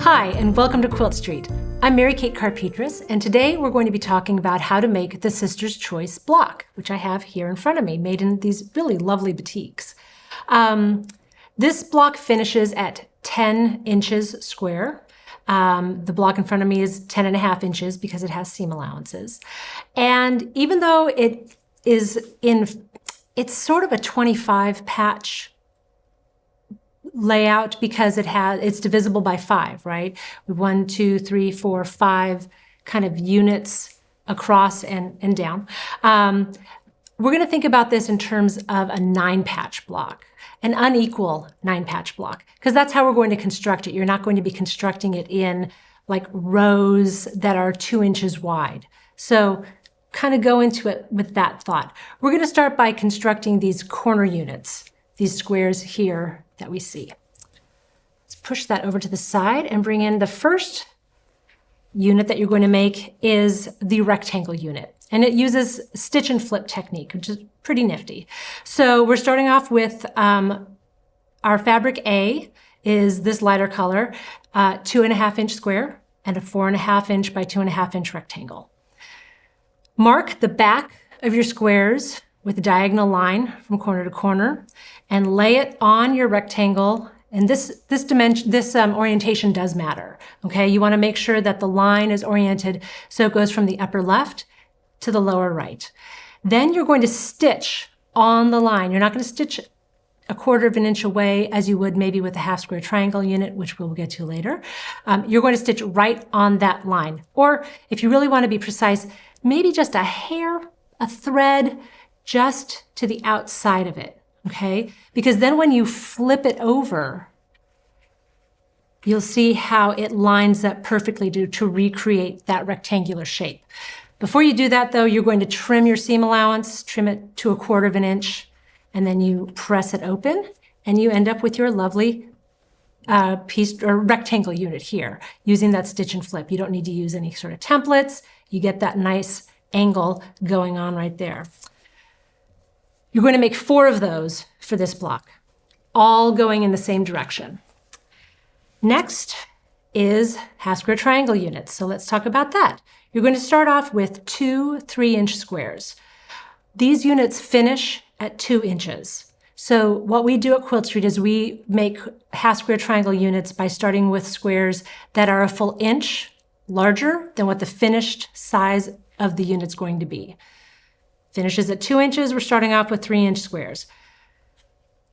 Hi, and welcome to Quilt Street. I'm Mary Kate Carpetras, and today we're going to be talking about how to make the Sister's Choice block, which I have here in front of me, made in these really lovely batiks. This block finishes at 10 inches square. The block in front of me is 10.5 inches because it has seam allowances. And even though it's sort of a 25 patch layout because it's divisible by 5, right? 1, 2, 3, 4, 5 kind of units across and down. We're going to think about this in terms of a 9-patch block, an unequal 9-patch block, because that's how we're going to construct it. You're not going to be constructing it in like rows that are 2 inches wide. So kind of go into it with that thought. We're going to start by constructing these corner units, these squares here that we see. Let's push that over to the side and bring in the first unit that you're going to make is the rectangle unit. And it uses stitch and flip technique, which is pretty nifty. So we're starting off with our fabric A is this lighter color, 2.5 inch square and a 4.5 inch by 2.5 inch rectangle. Mark the back of your squares with a diagonal line from corner to corner and lay it on your rectangle. And this orientation does matter, okay? You wanna make sure that the line is oriented so it goes from the upper left to the lower right. Then you're going to stitch on the line. You're not gonna stitch 1/4 inch away as you would maybe with a half square triangle unit, which we'll get to later. You're going to stitch right on that line. Or if you really wanna be precise, maybe just a hair, a thread, just to the outside of it, okay? Because then when you flip it over, you'll see how it lines up perfectly to recreate that rectangular shape. Before you do that though, you're going to trim your seam allowance, trim it to 1/4 inch, and then you press it open, and you end up with your lovely piece or rectangle unit here, using that stitch and flip. You don't need to use any sort of templates. You get that nice angle going on right there. You're going to make 4 of those for this block, all going in the same direction. Next is half square triangle units. So let's talk about that. You're going to start off with 2 3-inch squares. These units finish at 2 inches. So what we do at Quilt Street is we make half square triangle units by starting with squares that are a full inch larger than what the finished size of the unit's going to be. Finishes at 2 inches, we're starting off with 3-inch squares.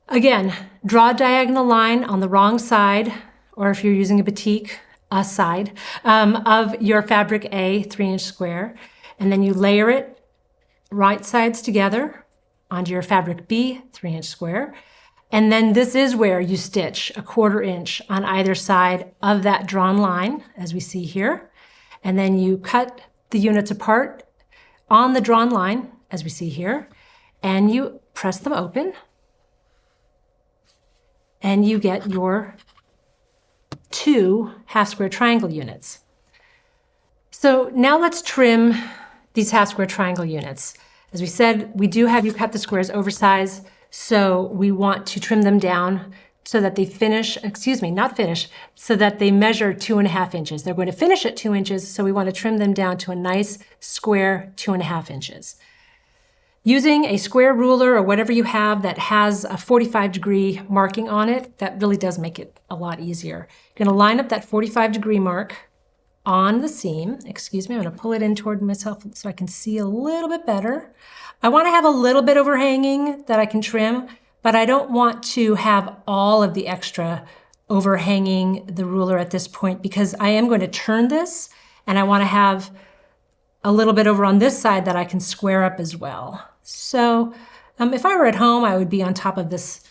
Again, draw a diagonal line on the wrong side, or if you're using a batik, a side, of your fabric A 3-inch square, and then you layer it right sides together onto your fabric B 3-inch square. And then this is where you stitch 1/4 inch on either side of that drawn line, as we see here. And then you cut the units apart on the drawn line, as we see here, and you press them open, and you get your 2 half square triangle units. So now let's trim these half square triangle units. As we said, we do have you cut the squares oversized, so we want to trim them down so that they so that they measure 2.5 inches. They're going to finish at 2 inches, so we want to trim them down to a nice square 2.5 inches. Using a square ruler or whatever you have that has a 45-degree marking on it, that really does make it a lot easier. You're going to line up that 45-degree mark on the seam. Excuse me, I'm going to pull it in toward myself so I can see a little bit better. I want to have a little bit overhanging that I can trim, but I don't want to have all of the extra overhanging the ruler at this point because I am going to turn this and I want to have a little bit over on this side that I can square up as well. So if I were at home, I would be on top of this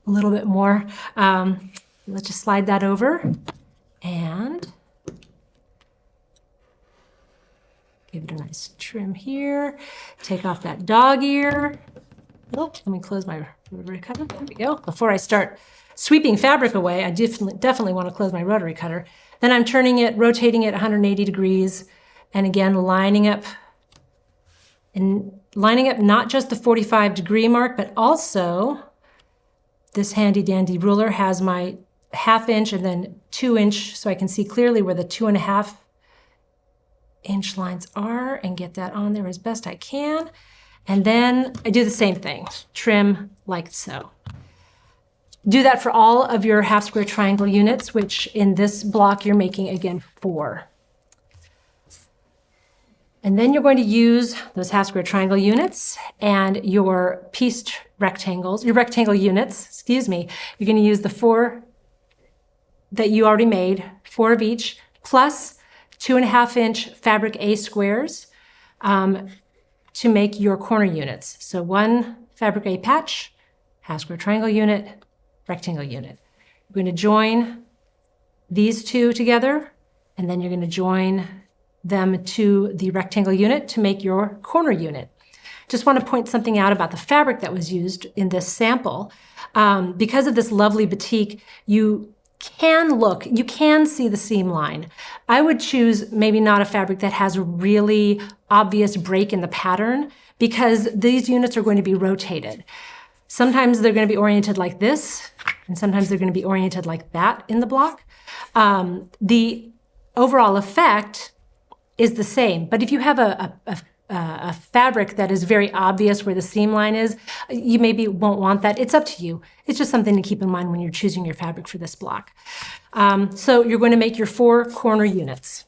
a little bit more. Let's just slide that over and give it a nice trim here. Take off that dog ear. Oh, let me close my rotary cutter. There we go. Before I start sweeping fabric away, I definitely want to close my rotary cutter. Then I'm turning it, rotating it 180 degrees, and again, lining up not just the 45-degree mark, but also this handy dandy ruler has my 1/2 inch and then 2 inch so I can see clearly where the 2.5 inch lines are and get that on there as best I can. And then I do the same thing, trim like so. Do that for all of your half square triangle units, which in this block you're making again 4. And then you're going to use those half square triangle units and your pieced rectangles, your rectangle units, excuse me. You're going to use the 4 that you already made, 4 of each, plus 2.5 inch fabric A squares to make your corner units. So 1 fabric A patch, half square triangle unit, rectangle unit. You're going to join these 2 together, and then you're going to join them to the rectangle unit to make your corner unit. Just want to point something out about the fabric that was used in this sample. Because of this lovely batik, you can see the seam line. I would choose maybe not a fabric that has a really obvious break in the pattern, because these units are going to be rotated. Sometimes they're going to be oriented like this, and sometimes they're going to be oriented like that in the block. The overall effect is the same, but if you have a fabric that is very obvious where the seam line is, you maybe won't want that. It's up to you. It's just something to keep in mind when you're choosing your fabric for this block. So you're going to make your 4 corner units.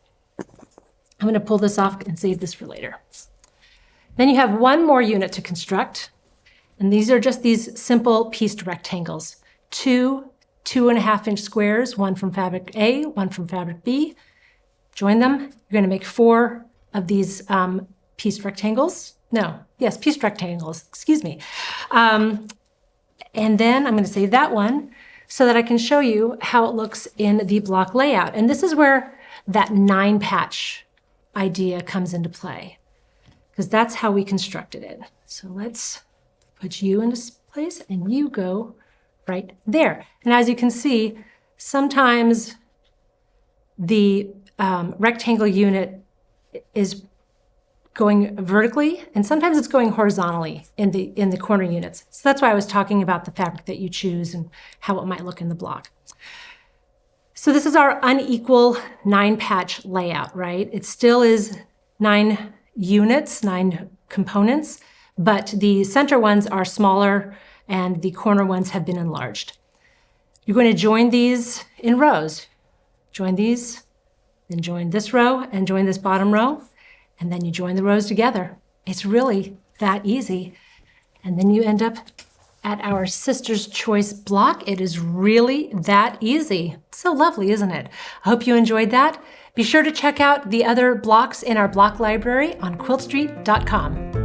I'm going to pull this off and save this for later. Then you have 1 more unit to construct, and these are just these simple pieced rectangles. 2 2.5 inch squares, 1 from fabric A, 1 from fabric B. Join them. You're going to make 4 of these pieced rectangles. Pieced rectangles, excuse me. And then I'm going to save that one so that I can show you how it looks in the block layout. And this is where that 9 patch idea comes into play, because that's how we constructed it. So let's put you into place and you go right there. And as you can see, sometimes the rectangle unit is going vertically, and sometimes it's going horizontally in the corner units. So that's why I was talking about the fabric that you choose and how it might look in the block. So this is our unequal 9 patch layout, right? It still is 9 units, 9 components, but the center ones are smaller and the corner ones have been enlarged. You're going to join these in rows. Join these, then join this row and join this bottom row, and then you join the rows together. It's really that easy. And then you end up at our Sister's Choice block. It is really that easy. So lovely, isn't it? I hope you enjoyed that. Be sure to check out the other blocks in our block library on quiltstreet.com.